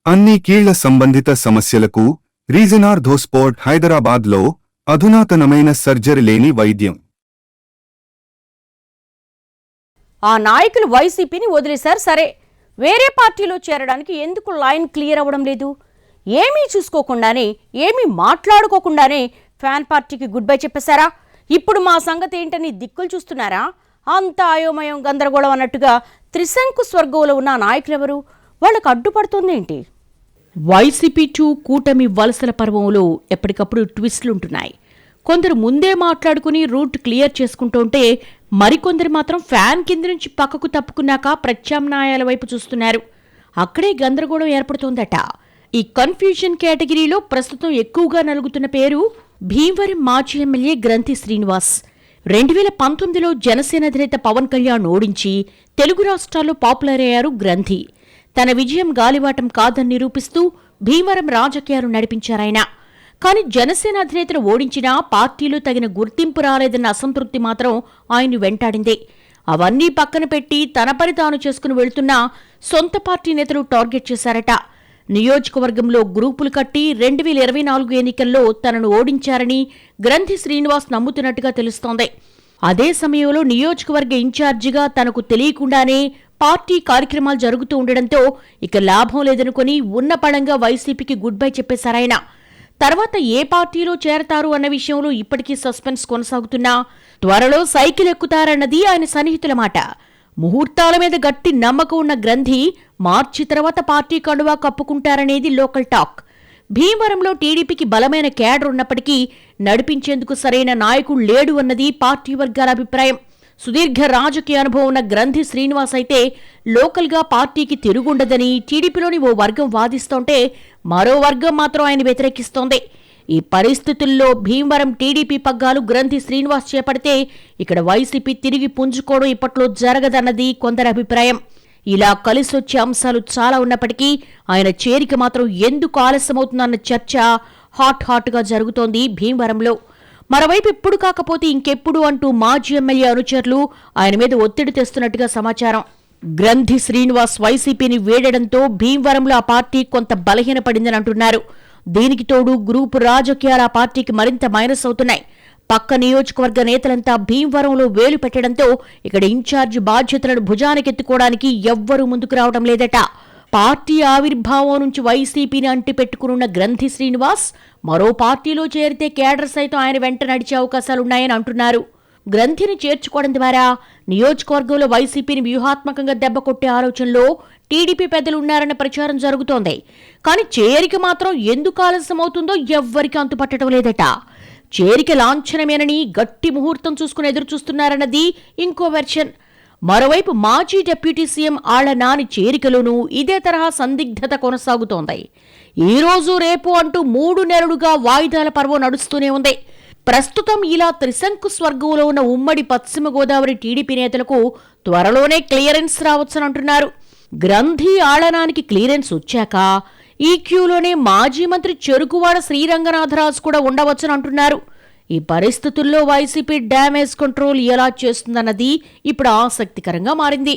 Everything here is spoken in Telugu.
అన్ని కీళ్ల సంబంధిత సమస్యలకు రీజనార్థోస్పోర్ట్ హైదరాబాద్లో అధునాతనమైన సర్జరీ లేని వైద్యం. ఆ నాయకులు వైసీపీని వదిలేశారు సరే, వేరే పార్టీలో చేరడానికి ఎందుకు లైన్ క్లియర్ అవ్వడం లేదు? ఏమీ చూసుకోకుండానే, ఏమీ మాట్లాడుకోకుండానే ఫ్యాన్ పార్టీకి గుడ్ బై చెప్పేశారా? ఇప్పుడు మా సంగతి ఏంటని దిక్కులు చూస్తున్నారా? అంత అయోమయం గందరగోళం అన్నట్టుగా త్రిశంకు స్వర్గంలో ఉన్న నాయకులెవరు? వాళ్ళకు అడ్డుపడుతోందేంటి? వైసీపీ 2 కూటమి వలసల పర్వంలో ఎప్పటికప్పుడు ట్విస్టులుంటున్నాయి. కొందరు ముందే మాట్లాడుకుని రూట్ క్లియర్ చేసుకుంటుంటే, మరికొందరు మాత్రం ఫ్యాన్ కింద నుంచి పక్కకు తప్పుకున్నాక ప్రత్యామ్నాయాల వైపు చూస్తున్నారు. అక్కడే గందరగోళం ఏర్పడుతోందట. ఈ కన్ఫ్యూజన్ కేటగిరీలో ప్రస్తుతం ఎక్కువగా నలుగుతున్న పేరు భీమవరం మాజీ ఎమ్మెల్యే గ్రంథి శ్రీనివాస్. 2019లో జనసేన అధినేత పవన్ కళ్యాణ్ ఓడించి తెలుగు రాష్ట్రాల్లో పాపులర్ అయ్యారు గ్రంథి. తన విజయం గాలివాటం కాదని నిరూపిస్తూ భీమవరం రాజకీయాలు నడిపించారాయన. కానీ జనసేన అధినేతను ఓడించినా పార్టీలో తగిన గుర్తింపు రాలేదన్న అసంతృప్తి మాత్రం ఆయన్ని వెంటాడిందే. అవన్నీ పక్కన పెట్టి తన పని తాను చేసుకుని వెళుతున్నా సొంత పార్టీ నేతలు టార్గెట్ చేశారట. నియోజకవర్గంలో గ్రూపులు కట్టి 2024 ఎన్నికల్లో తనను ఓడించారని గ్రంథి శ్రీనివాస్ నమ్ముతున్నట్టుగా తెలుస్తోంది. అదే సమయంలో నియోజకవర్గ ఇన్ఛార్జిగా తనకు తెలియకుండానే పార్టీ కార్యక్రమాలు జరుగుతూ ఉండడంతో ఇక లాభం లేదనుకుని ఉన్న పళంగా వైసీపీకి గుడ్ బై చెప్పేశారాయన. తర్వాత ఏ పార్టీలో చేరతారు అన్న విషయంలో ఇప్పటికీ సస్పెన్స్ కొనసాగుతున్నా త్వరలో సైకిల్ ఎక్కుతారన్నది ఆయన సన్నిహితుల మాట. ముహూర్తాల మీద గట్టి నమ్మకం ఉన్న గ్రంథి మార్చి తర్వాత పార్టీ కండువా కప్పుకుంటారనేది లోకల్ టాక్. భీమవరంలో టీడీపీకి బలమైన క్యాడర్ ఉన్నప్పటికీ నడిపించేందుకు సరైన నాయకుడు లేడు అన్నది పార్టీ వర్గాల అభిప్రాయం. సుదీర్ఘ రాజకీయ అనుభవం ఉన్న గ్రంథి శ్రీనివాస్ అయితే లోకల్గా పార్టీకి తిరుగుండదని టీడీపీలోని ఓ వర్గం వాదిస్తోంటే, మరో వర్గం మాత్రం ఆయన వ్యతిరేకిస్తోంది. ఈ పరిస్థితుల్లో భీమవరం టీడీపీ పగ్గాలు గ్రంథి శ్రీనివాస్ చేపడితే ఇక్కడ వైసీపీ తిరిగి పుంజుకోవడం ఇప్పట్లో జరగదన్నది కొందరి అభిప్రాయం. ఇలా కలిసొచ్చే అంశాలు చాలా ఉన్నప్పటికీ ఆయన చేరిక మాత్రం ఎందుకు ఆలస్యమవుతుందన్న చర్చ హాట్గా జరుగుతోంది భీమవరంలో. మరోవైపు ఇప్పుడు కాకపోతే ఇంకెప్పుడు అంటూ మాజీ ఎమ్మెల్యే అనుచరులు ఆయన మీద ఒత్తిడి తెస్తున్నట్టుగా సమాచారం. గ్రంథి శ్రీనివాస్ వైసీపీని వేడడంతో భీమవరంలో ఆ పార్టీ కొంత బలహీనపడిందని అంటున్నారు. దీనికి తోడు గ్రూపు రాజకీయాలు ఆ పార్టీకి మరింత మైనస్ అవుతున్నాయి. పక్క నియోజకవర్గ నేతలంతా భీమవరంలో వేలు పెట్టడంతో ఇక్కడ ఇన్ఛార్జ్ బాధ్యతలను భుజానికెత్తుకోవడానికి ఎవ్వరూ ముందుకు రావడం లేదట. పార్టీ ఆవిర్భావం నుంచి వైసీపీని అంటిపెట్టుకున్న గ్రంథి శ్రీనివాస్ మరో పార్టీలో చేరితే కేడర్ సైతం ఆయన వెంట నడిచే అవకాశాలున్నాయని అంటున్నారు. గ్రంథిని చేర్చుకోవడం ద్వారా నియోజకవర్గంలో వైసీపీని వ్యూహాత్మకంగా దెబ్బకొట్టే ఆలోచనలో టీడీపీ పెద్దలు ఉన్నారన్న ప్రచారం జరుగుతోంది. కానీ చేరిక మాత్రం ఎందుకు ఆలస్యమవుతుందో ఎవ్వరికీ అంతుపట్టడం లేదట. చేరిక లాంఛనమేనని గట్టి ముహూర్తం చూసుకుని ఎదురుచూస్తున్నారన్నది ఇంకో వెర్షన్. మరోవైపు మాజీ డిప్యూటీ సీఎం ఆళ్ల నాని చేరికలోనూ ఇదే తరహా సందిగ్ధత కొనసాగుతోంది. ఈ రోజు రేపు అంటూ 3 నెలలుగా వాయిదాల పర్వం నడుస్తూనే ఉంది. ప్రస్తుతం ఇలా త్రిశంకు స్వర్గంలో ఉన్న ఉమ్మడి పశ్చిమ గోదావరి టీడీపీ నేతలకు త్వరలోనే క్లియరెన్స్ రావచ్చనంటున్నారు. గ్రంథి ఆళ్లనానికి క్లియరెన్స్ వచ్చాక ఈ క్యూలోనే మాజీ మంత్రి చెరుకువాడ శ్రీరంగనాథరాజు కూడా ఉండవచ్చనంటున్నారు. ఈ పరిస్థితుల్లో వైసీపీ డ్యామేజ్ కంట్రోల్ ఎలా చేస్తుందన్నది ఇప్పుడు ఆసక్తికరంగా మారింది.